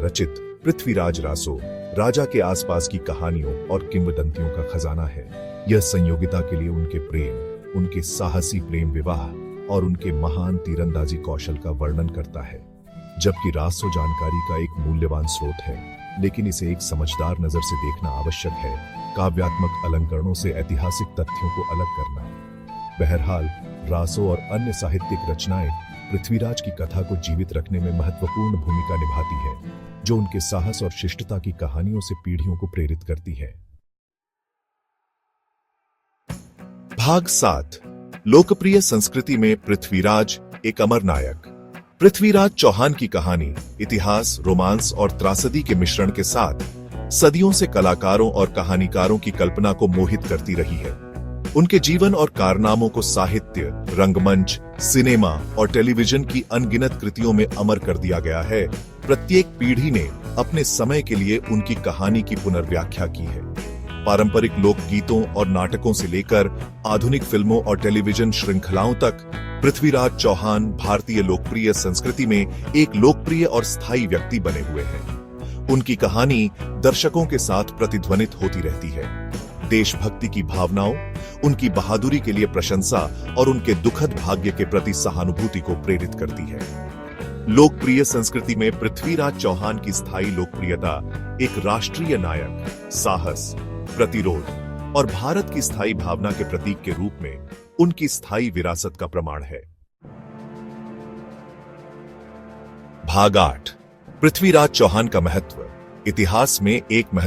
रचित पृथ्वीराज रासो राजा के आसपास की कहानियों और किंवदंतियों का खजाना है। यह संयोगिता के लिए उनके प्रेम, उनके साहसी प्रेम विवाह और उनके महान तीरंदाजी कौशल का वर्णन करता है। जबकि रासो जानकारी का एक मूल्यवान स्रोत है, लेकिन इसे एक समझदार नजर से देखना आवश्यक है, काव्यात्मक अलंकरणों से ऐतिहासिक तथ्यों को अलग करना। बहरहाल, रासो और अन्य साहित्यिक रचनाएं पृथ्वीराज की कथा को जीवित रखने में महत्वपूर्ण भूमिका निभाती है, जो उनके साहस और शिष्टता की कहानियों से पीढ़ियों को प्रेरित करती है। भाग 7। लोकप्रिय संस्कृति में पृथ्वीराज एक अमर नायक। पृथ्वीराज चौहान की कहानी इतिहास, रोमांस और त्रासदी के मिश्रण के साथ सदियों से कलाकारों और कहानीकारों की कल्पना को मोहित करती रही है। उनके जीवन और कारनामों को साहित्य, रंगमंच, सिनेमा और टेलीविजन की अनगिनत कृतियों में अमर कर दिया गया है। प्रत्येक पीढ़ी ने अपने समय के लिए उनकी कहानी की पुनर्व्याख्या की है। पारंपरिक लोकगीतों और नाटकों से लेकर आधुनिक फिल्मों और टेलीविजन श्रृंखलाओं तक पृथ्वीराज चौहान भारतीय लोकप्रिय संस्कृति में एक लोकप्रिय और स्थायी व्यक्ति बने हुए हैं। उनकी कहानी दर्शकों के साथ प्रतिध्वनित होती रहती है। देशभक्ति की भावनाओं, उनकी बहादुरी के लिए प्रशंसा और उनके दुखद भाग्य के प्रति सहानुभूति को प्रेरित करती है। लोकप्रिय संस्कृति में पृथ्वीराज चौहान की स्थायी लोकप्रियता एक राष्ट्रीय नायक, साहस, प्रतिरोध और भारत की स्थायी भावना के प्रतीक के रूप में उनकी स्थायी विरासत का प्रमाण है। भाग 8। पृथ्वीराज चौहान का महत्व। इतिहास में एक